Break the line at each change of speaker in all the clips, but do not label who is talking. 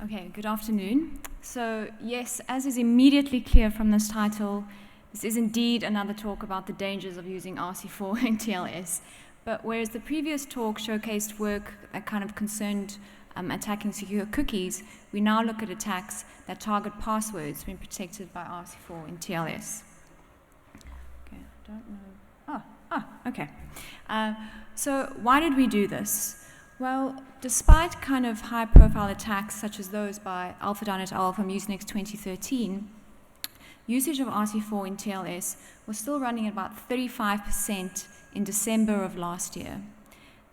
Okay, good afternoon. So yes, as is immediately clear from this title, this is indeed another talk about the dangers of using RC4 in TLS. But whereas the previous talk showcased work that kind of concerned attacking secure cookies, we now look at attacks that target passwords when protected by RC4 in TLS. Okay, I don't know. Okay. So why did we do this? Well, despite kind of high-profile attacks such as those by Alpha.NET from USENIX 2013, usage of RC4 in TLS was still running at about 35% in December of last year.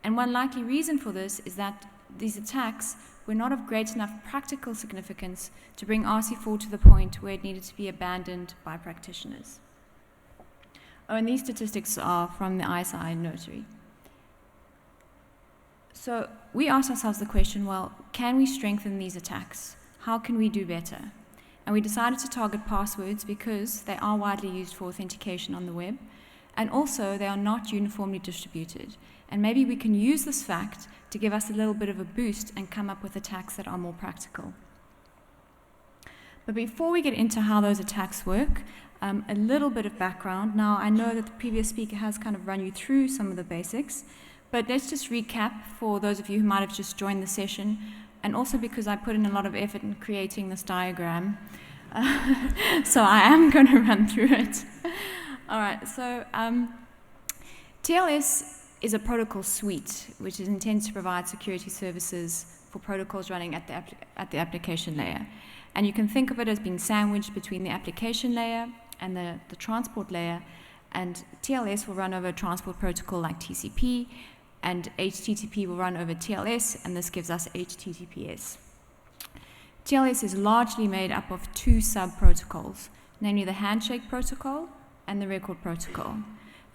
And one likely reason for this is that these attacks were not of great enough practical significance to bring RC4 to the point where it needed to be abandoned by practitioners. Oh, and these statistics are from the ISI Notary. So we asked ourselves the question, well, can we strengthen these attacks? How can we do better? And we decided to target passwords because they are widely used for authentication on the web, and also they are not uniformly distributed. And maybe we can use this fact to give us a little bit of a boost and come up with attacks that are more practical. But before we get into how those attacks work, a little bit of background. Now, I know that the previous speaker has kind of run you through some of the basics, but let's just recap for those of you who might have just joined the session, and also because I put in a lot of effort in creating this diagram, so I am going to run through it. All right, so TLS is a protocol suite, which is intended to provide security services for protocols running at the application layer. And you can think of it as being sandwiched between the application layer and the transport layer, and TLS will run over a transport protocol like TCP, and HTTP will run over TLS, and this gives us HTTPS. TLS is largely made up of two sub-protocols, namely the handshake protocol and the record protocol.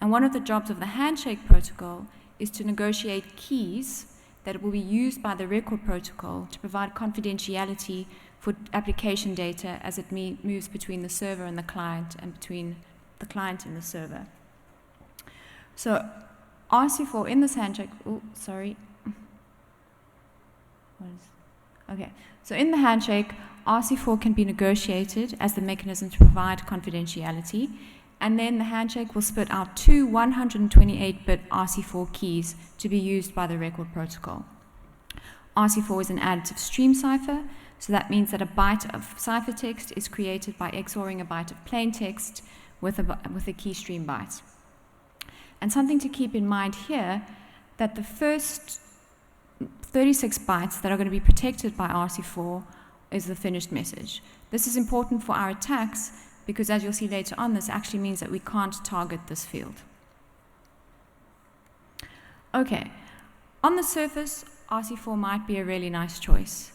And one of the jobs of the handshake protocol is to negotiate keys that will be used by the record protocol to provide confidentiality for application data as it moves between the server and the client, and between the client and the server. So RC4 in this handshake, so in the handshake, RC4 can be negotiated as the mechanism to provide confidentiality, and then the handshake will spit out two 128-bit RC4 keys to be used by the record protocol. RC4 is an additive stream cipher, so that means that a byte of ciphertext is created by XORing a byte of plain text with a key stream byte. And something to keep in mind here, that the first 36 bytes that are going to be protected by RC4 is the finished message. This is important for our attacks because, as you'll see later on, this actually means that we can't target this field. Okay, on the surface, RC4 might be a really nice choice.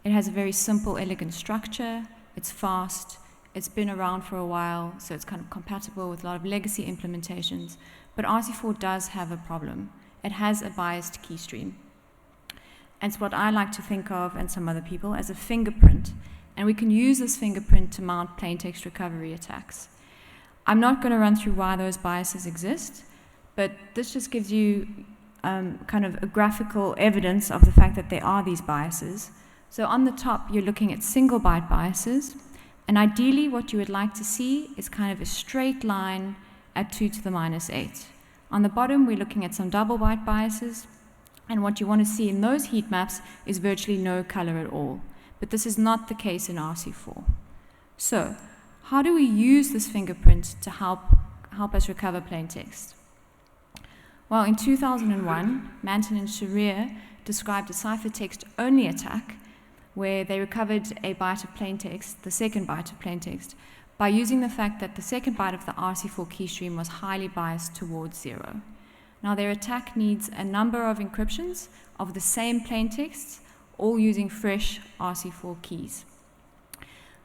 It has a very simple, elegant structure, it's fast, it's been around for a while, so it's kind of compatible with a lot of legacy implementations. But RC4 does have a problem. It has a biased key stream. And it's what I like to think of, and some other people, as a fingerprint. And we can use this fingerprint to mount plaintext recovery attacks. I'm not going to run through why those biases exist, but this just gives you kind of a graphical evidence of the fact that there are these biases. So on the top, you're looking at single byte biases. And ideally, what you would like to see is kind of a straight line at 2 to the minus 8. On the bottom, we're looking at some double byte biases. And what you want to see in those heat maps is virtually no color at all. But this is not the case in RC4. So how do we use this fingerprint to help us recover plain text? Well, in 2001, Manton and Sharir described a ciphertext-only attack where they recovered a byte of plaintext, the second byte of plaintext, by using the fact that the second byte of the RC4 keystream was highly biased towards 0. Now, their attack needs a number of encryptions of the same plaintext, all using fresh RC4 keys.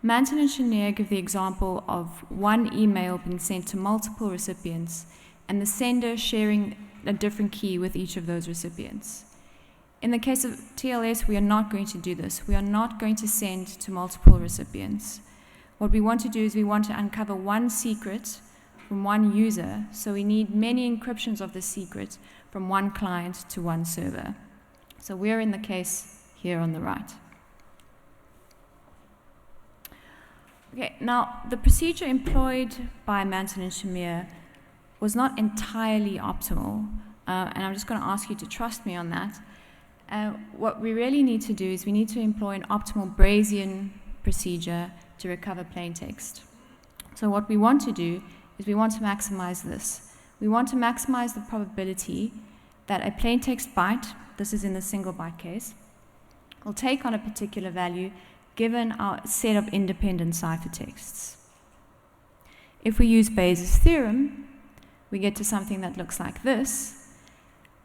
Manton and Sharir give the example of one email being sent to multiple recipients and the sender sharing a different key with each of those recipients. In the case of TLS, we are not going to do this. We are not going to send to multiple recipients. What we want to do is we want to uncover one secret from one user, so we need many encryptions of the secret from one client to one server. So we're in the case here on the right. Okay, now the procedure employed by Manson and Shamir was not entirely optimal, and I'm just going to ask you to trust me on that. What we really need to do is we need to employ an optimal Bayesian procedure to recover plain text. So what we want to do is we want to maximize this. We want to maximize the probability that a plain text byte, this is in the single byte case, will take on a particular value given our set of independent ciphertexts. If we use Bayes' theorem, we get to something that looks like this.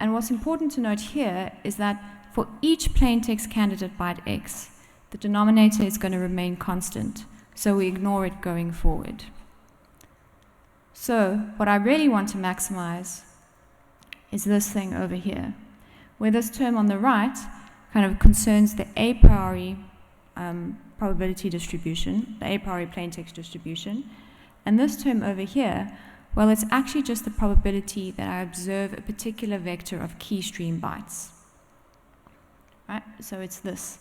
And what's important to note here is that for each plain text candidate byte x, the denominator is going to remain constant, so we ignore it going forward. So what I really want to maximize is this thing over here, where this term on the right kind of concerns the a priori probability distribution, the a priori plain text distribution, and this term over here, well, it's actually just the probability that I observe a particular vector of key stream bytes. Right? So it's this.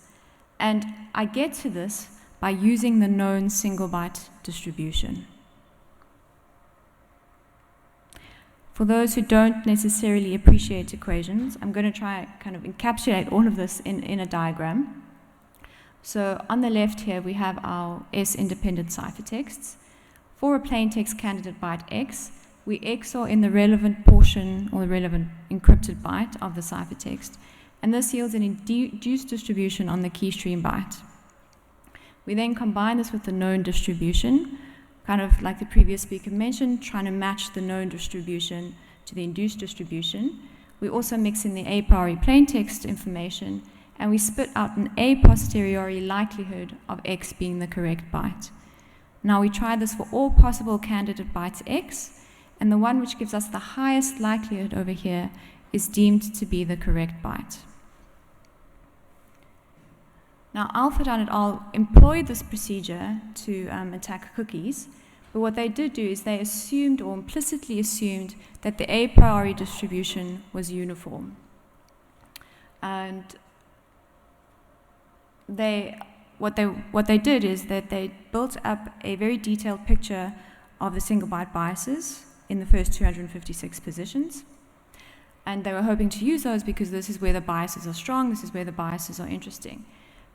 And I get to this by using the known single byte distribution. For those who don't necessarily appreciate equations, I'm going to try kind of encapsulate all of this in a diagram. So on the left here, we have our S-independent ciphertexts. For a plain text candidate byte x, we XOR in the relevant portion or the relevant encrypted byte of the ciphertext, and this yields an induced distribution on the key stream byte. We then combine this with the known distribution, kind of like the previous speaker mentioned, trying to match the known distribution to the induced distribution. We also mix in the a priori plain text information, and we spit out an a posteriori likelihood of x being the correct byte. Now we try this for all possible candidate bytes x, and the one which gives us the highest likelihood over here is deemed to be the correct byte. Now Alfred et al. Employed this procedure to attack cookies, but what they did do is they assumed or implicitly assumed that the a priori distribution was uniform. And what they did is that they built up a very detailed picture of the single byte biases in the first 256 positions. And they were hoping to use those because this is where the biases are strong, this is where the biases are interesting.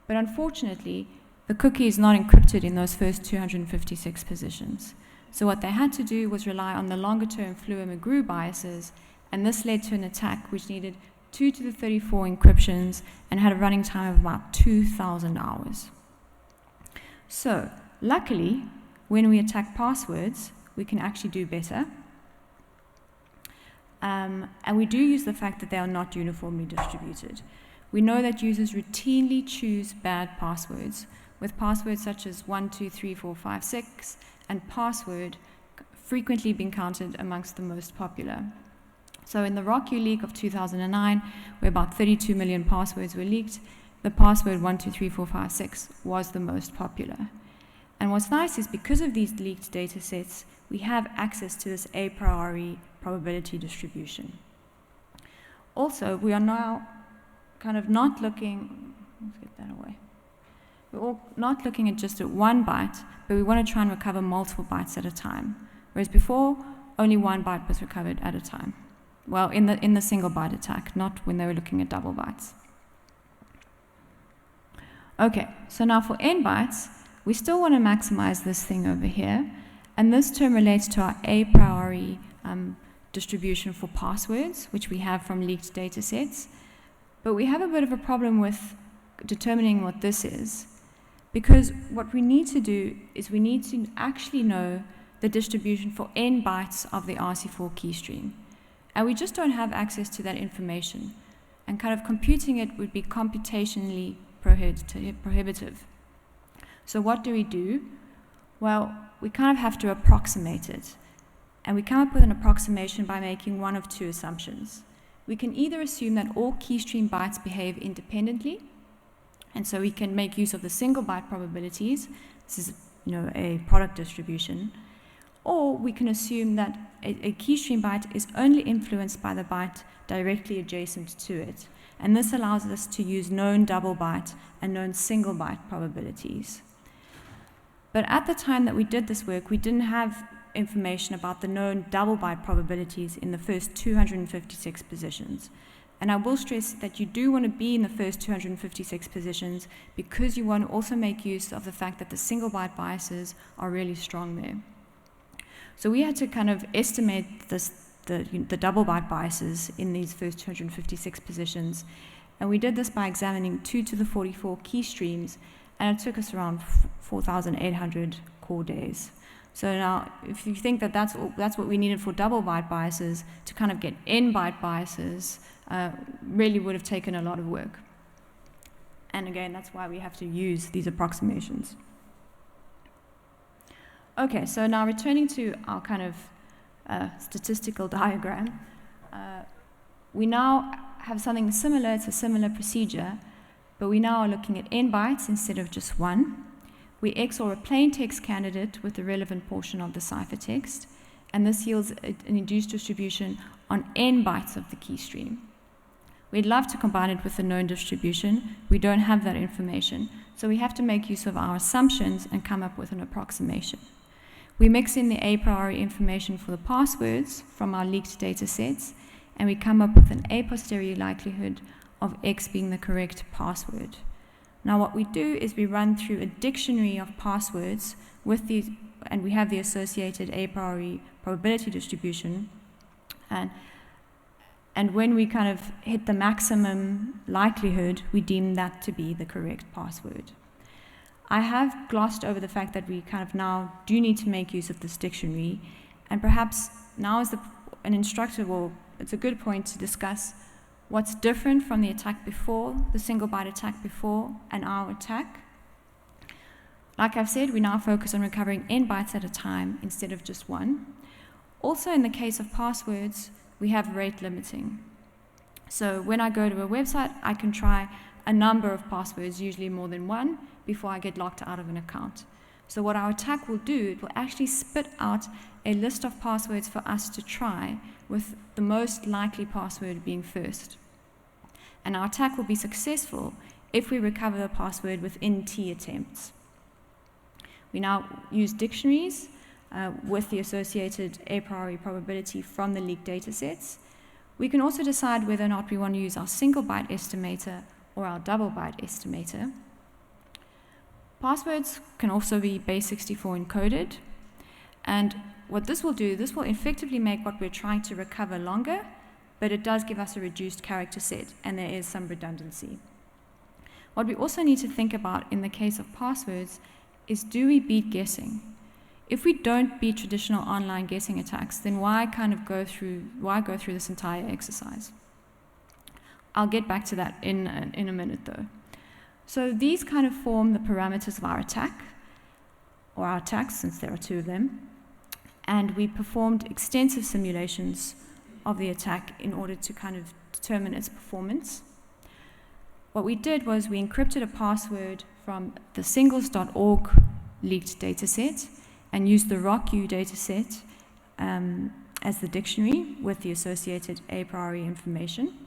But unfortunately, the cookie is not encrypted in those first 256 positions. So what they had to do was rely on the longer-term Fluer-McGrew biases, and this led to an attack which needed 2 to the 34 encryptions and had a running time of about 2,000 hours. So, luckily, when we attack passwords, we can actually do better. And we do use the fact that they are not uniformly distributed. We know that users routinely choose bad passwords, with passwords such as 123456 and password frequently being counted amongst the most popular. So in the RockU leak of 2009, where about 32 million passwords were leaked, the password 123456 was the most popular. And what's nice is because of these leaked data sets, we have access to this a priori probability distribution. Also, we are now kind of not looking, let's get that away. We're all not looking at just at one byte, but we want to try and recover multiple bytes at a time. Whereas before, only one byte was recovered at a time. Well, in the single byte attack, not when they were looking at double bytes. Okay, so now for NBytes, we still want to maximize this thing over here, and this term relates to our a priori distribution for passwords, which we have from leaked data sets. But we have a bit of a problem with determining what this is, because what we need to do is we need to actually know the distribution for n bytes of the RC4 key stream. And we just don't have access to that information. And kind of computing it would be computationally prohibitive. So what do? Well, we kind of have to approximate it. And we come up with an approximation by making one of two assumptions. We can either assume that all key stream bytes behave independently, and so we can make use of the single byte probabilities. This is, a product distribution. Or we can assume that a key stream byte is only influenced by the byte directly adjacent to it. And this allows us to use known double byte and known single byte probabilities. But at the time that we did this work, we didn't have information about the known double byte probabilities in the first 256 positions. And I will stress that you do want to be in the first 256 positions because you want to also make use of the fact that the single byte biases are really strong there. So we had to kind of estimate the double byte biases in these first 256 positions. And we did this by examining 2 to the 44 key streams, and it took us around 4,800 core days. So now, if you think that that's what we needed for double byte biases, to kind of get n-byte biases, really would have taken a lot of work. And again, that's why we have to use these approximations. Okay, so now returning to our kind of statistical diagram, we now have something similar. It's a similar procedure, but we now are looking at n bytes instead of just one. We XOR a plain text candidate with the relevant portion of the ciphertext, and this yields an induced distribution on n bytes of the key stream. We'd love to combine it with the known distribution. We don't have that information, so we have to make use of our assumptions and come up with an approximation. We mix in the a priori information for the passwords from our leaked data sets, and we come up with an a posteriori likelihood of X being the correct password. Now what we do is we run through a dictionary of passwords with these, and we have the associated a priori probability distribution, and when we kind of hit the maximum likelihood, we deem that to be the correct password. I have glossed over the fact that we kind of now do need to make use of this dictionary, and perhaps now is an instructive, or it's a good point to discuss what's different from the attack before, the single byte attack before, and our attack. Like I've said, we now focus on recovering n bytes at a time instead of just one. Also, in the case of passwords, we have rate limiting. So when I go to a website, I can try a number of passwords, usually more than one, before I get locked out of an account. So what our attack will do, it will actually spit out a list of passwords for us to try, with the most likely password being first. And our attack will be successful if we recover the password within t attempts. We now use dictionaries with the associated a priori probability from the leaked data sets. We can also decide whether or not we want to use our single byte estimator or our double byte estimator. Passwords can also be base64 encoded, and what this will do, this will effectively make what we're trying to recover longer, but it does give us a reduced character set, and there is some redundancy. What we also need to think about in the case of passwords is, do we beat guessing? If we don't beat traditional online guessing attacks, then why go through this entire exercise? I'll get back to that in a minute though. So these kind of form the parameters of our attack, or our attacks, since there are two of them, and we performed extensive simulations of the attack in order to kind of determine its performance. What we did was we encrypted a password from the singles.org leaked dataset and used the ROCU dataset as the dictionary with the associated a priori information.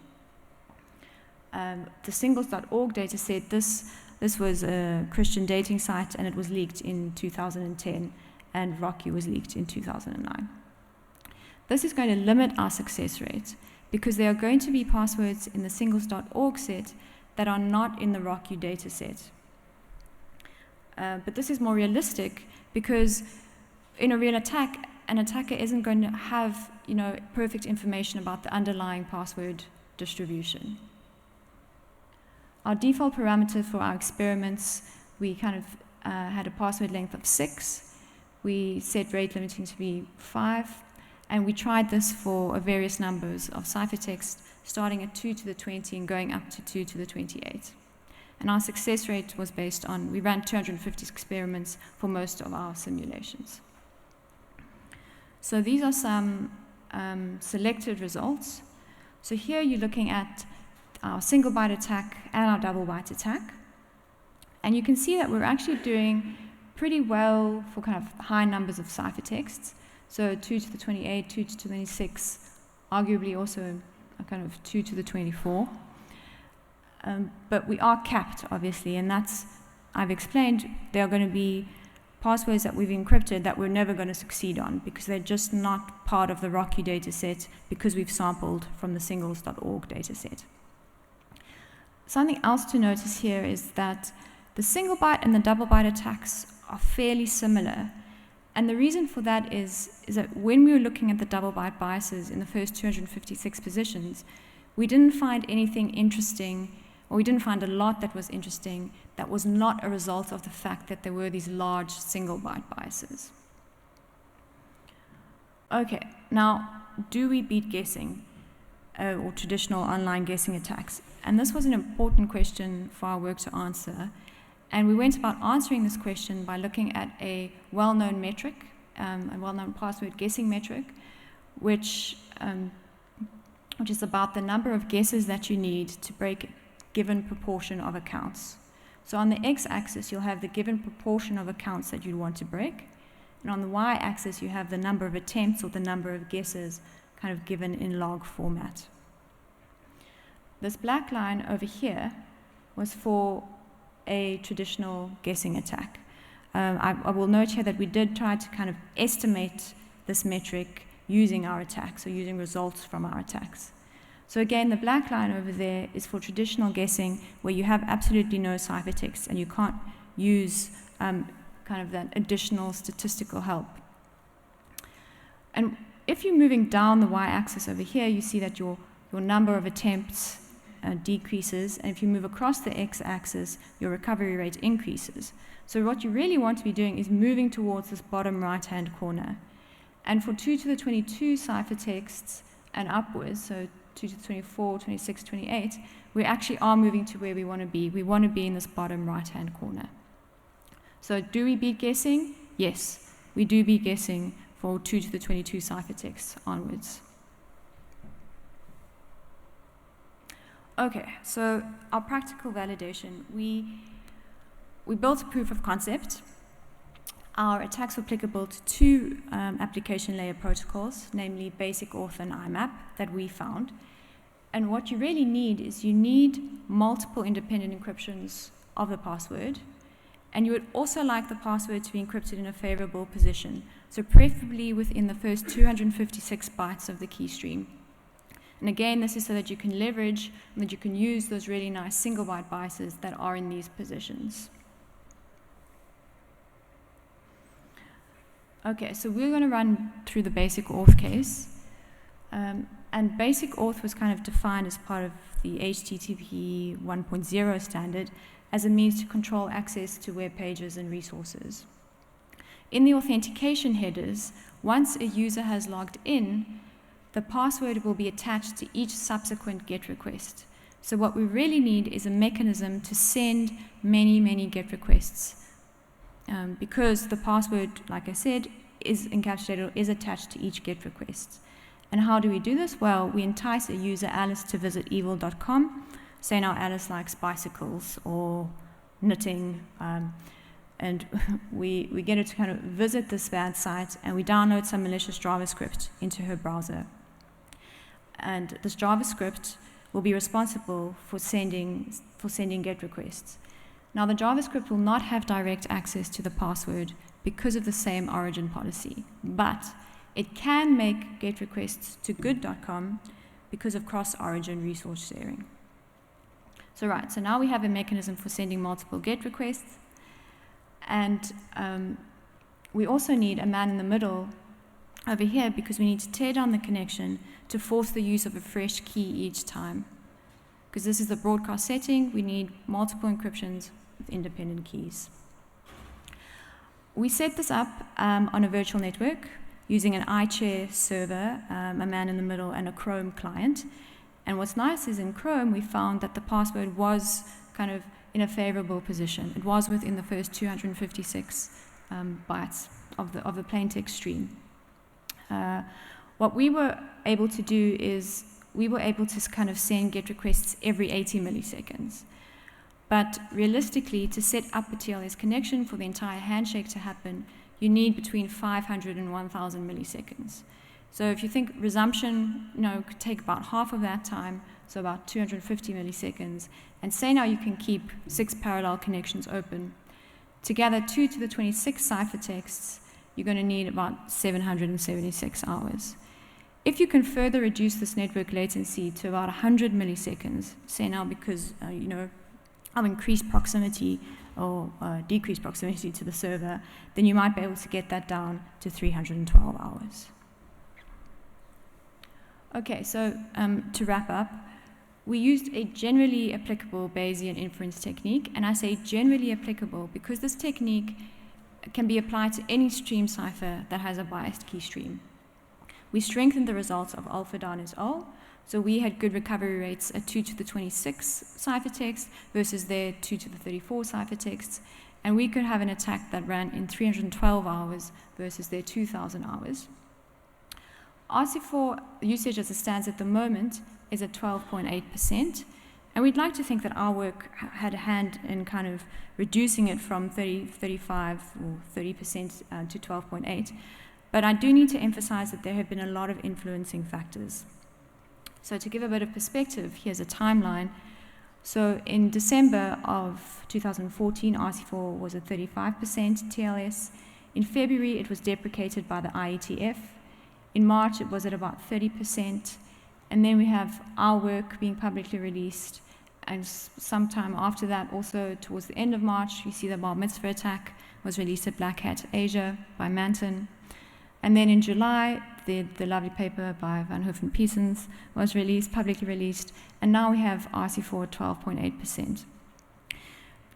The singles.org dataset, this was a Christian dating site, and it was leaked in 2010, and ROCU was leaked in 2009. This is going to limit our success rate because there are going to be passwords in the singles.org set that are not in the ROCU dataset. But this is more realistic because in a real attack, an attacker isn't going to have, perfect information about the underlying password distribution. Our default parameter for our experiments, we kind of had a password length of 6. We set rate limiting to be 5, and we tried this for various numbers of ciphertext, starting at 2 to the 20 and going up to 2 to the 28. And our success rate was based on, we ran 250 experiments for most of our simulations. So these are some selected results. So here you're looking at our single byte attack and our double byte attack. And you can see that we're actually doing pretty well for kind of high numbers of ciphertexts. So 2 to the 28, 2 to the 26, arguably also a kind of 2 to the 24. But we are capped, obviously, and that's, I've explained, there are going to be passwords that we've encrypted that we're never going to succeed on because they're just not part of the ROCU dataset because we've sampled from the singles.org dataset. Something else to notice here is that the single byte and the double byte attacks are fairly similar. And the reason for that is that when we were looking at the double byte biases in the first 256 positions, we didn't find anything interesting, or we didn't find a lot that was interesting that was not a result of the fact that there were these large single byte biases. Okay, now, do we beat guessing or traditional online guessing attacks? And this was an important question for our work to answer. And we went about answering this question by looking at a well-known metric, a well-known password guessing metric, which is about the number of guesses that you need to break a given proportion of accounts. So on the x-axis, you'll have the given proportion of accounts that you want to break. And on the y-axis, you have the number of attempts or the number of guesses kind of given in log format. This black line over here was for a traditional guessing attack. I will note here that we did try to kind of estimate this metric using our attacks, or using results from our attacks. So again, the black line over there is for traditional guessing, where you have absolutely no ciphertext and you can't use kind of that additional statistical help. And if you're moving down the y-axis over here, you see that your number of attempts decreases, and if you move across the x-axis, your recovery rate increases. So what you really want to be doing is moving towards this bottom right-hand corner. And for 2 to the 22 ciphertexts and upwards, so 2 to the 24, 26, 28, we actually are moving to where we want to be. We want to be in this bottom right-hand corner. So do we beat guessing? Yes, we do beat guessing for 2 to the 22 ciphertexts onwards. Okay, so our practical validation. We built a proof of concept. Our attacks were applicable to 2 application layer protocols, namely BasicAuth and IMAP, that we found. And what you really need is you need multiple independent encryptions of the password, and you would also like the password to be encrypted in a favorable position, so preferably within the first 256 bytes of the key stream. And again, this is so that you can leverage and that you can use those really nice single byte biases that are in these positions. Okay, so we're going to run through the BasicAuth case. And BasicAuth was kind of defined as part of the HTTP 1.0 standard as a means to control access to web pages and resources. In the authentication headers, once a user has logged in, the password will be attached to each subsequent GET request. So what we really need is a mechanism to send many, many GET requests. Because the password, like I said, is encapsulated or is attached to each GET request. And how do we do this? Well, we entice a user, Alice, to visit evil.com. Say now Alice likes bicycles or knitting, and we get her to kind of visit this bad site, and we download some malicious JavaScript into her browser. And this JavaScript will be responsible for sending GET requests. Now, the JavaScript will not have direct access to the password because of the same origin policy, but it can make GET requests to good.com because of cross-origin resource sharing. So now we have a mechanism for sending multiple GET requests, and we also need a man in the middle over here because we need to tear down the connection to force the use of a fresh key each time. Because this is the broadcast setting, we need multiple encryptions with independent keys. We set this up on a virtual network using an iChair server, a man in the middle, and a Chrome client. And what's nice is in Chrome, we found that the password was kind of in a favorable position. It was within the first 256 bytes of the plain text stream. What we were able to do is we were able to kind of send GET requests every 80 milliseconds. But realistically, to set up a TLS connection for the entire handshake to happen, you need between 500 and 1,000 milliseconds. So if you think resumption, could take about half of that time, so about 250 milliseconds, and say now you can keep 6 parallel connections open, To gather 2 to the 26 ciphertexts, you're going to need about 776 hours. If you can further reduce this network latency to about 100 milliseconds, say now because of increased proximity or decreased proximity to the server, then you might be able to get that down to 312 hours. Okay, so to wrap up, we used a generally applicable Bayesian inference technique, and I say generally applicable because this technique can be applied to any stream cipher that has a biased key stream. We strengthened the results of alpha down as O, so we had good recovery rates at 2 to the 26 ciphertext versus their 2 to the 34 ciphertexts, and we could have an attack that ran in 312 hours versus their 2,000 hours. RC4 usage as it stands at the moment is at 12.8%, and we'd like to think that our work had a hand in kind of reducing it from 35 or 30% to 12.8%. But I do need to emphasize that there have been a lot of influencing factors. So to give a bit of perspective, here's a timeline. So in December of 2014, RC4 was at 35% TLS. In February, it was deprecated by the IETF. In March, it was at about 30%. And then we have our work being publicly released. And sometime after that, also towards the end of March, we see the Bar Mitzvah attack was released at Black Hat Asia by Manton. And then in July, the lovely paper by Van Hoofen-Piesens was released, publicly released, and now we have RC4 at 12.8%.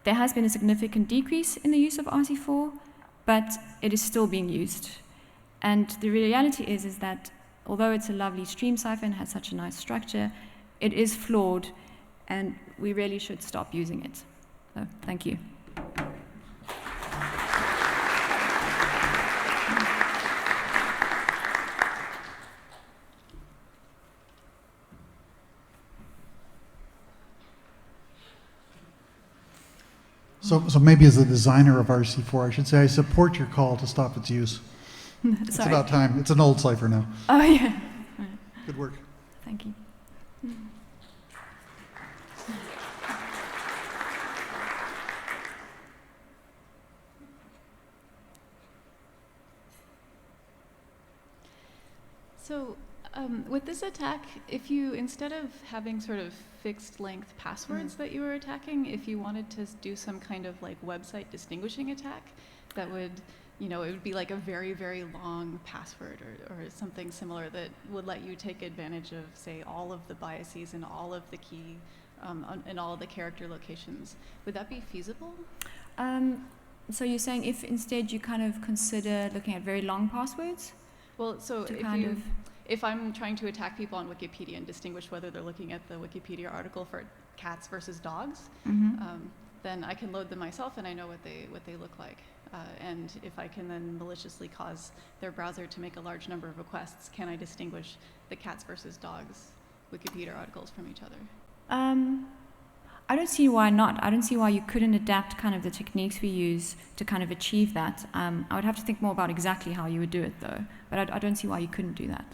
There has been a significant decrease in the use of RC4, but it is still being used. And the reality is that although it's a lovely stream cipher and has such a nice structure, it is flawed, and we really should stop using it. So, thank you.
So maybe as a designer of RC4, I should say I support your call to stop its use. It's about time. It's an old cipher now.
Oh, yeah.
Good work.
Thank you.
So with this attack, if you, instead of having sort of fixed length passwords that you were attacking, if you wanted to do some kind of like website distinguishing attack, that would, it would be like a very, very long password or something similar that would let you take advantage of, say, all of the biases and all of the key and all of the character locations. Would that be feasible?
So you're saying if instead you kind of consider looking at very long passwords?
Well, so if I'm trying to attack people on Wikipedia and distinguish whether they're looking at the Wikipedia article for cats versus dogs, then I can load them myself and I know what they look like. And if I can then maliciously cause their browser to make a large number of requests, can I distinguish the cats versus dogs Wikipedia articles from each other?
I don't see why not. I don't see why you couldn't adapt kind of the techniques we use to kind of achieve that. I would have to think more about exactly how you would do it though, but I don't see why you couldn't do that.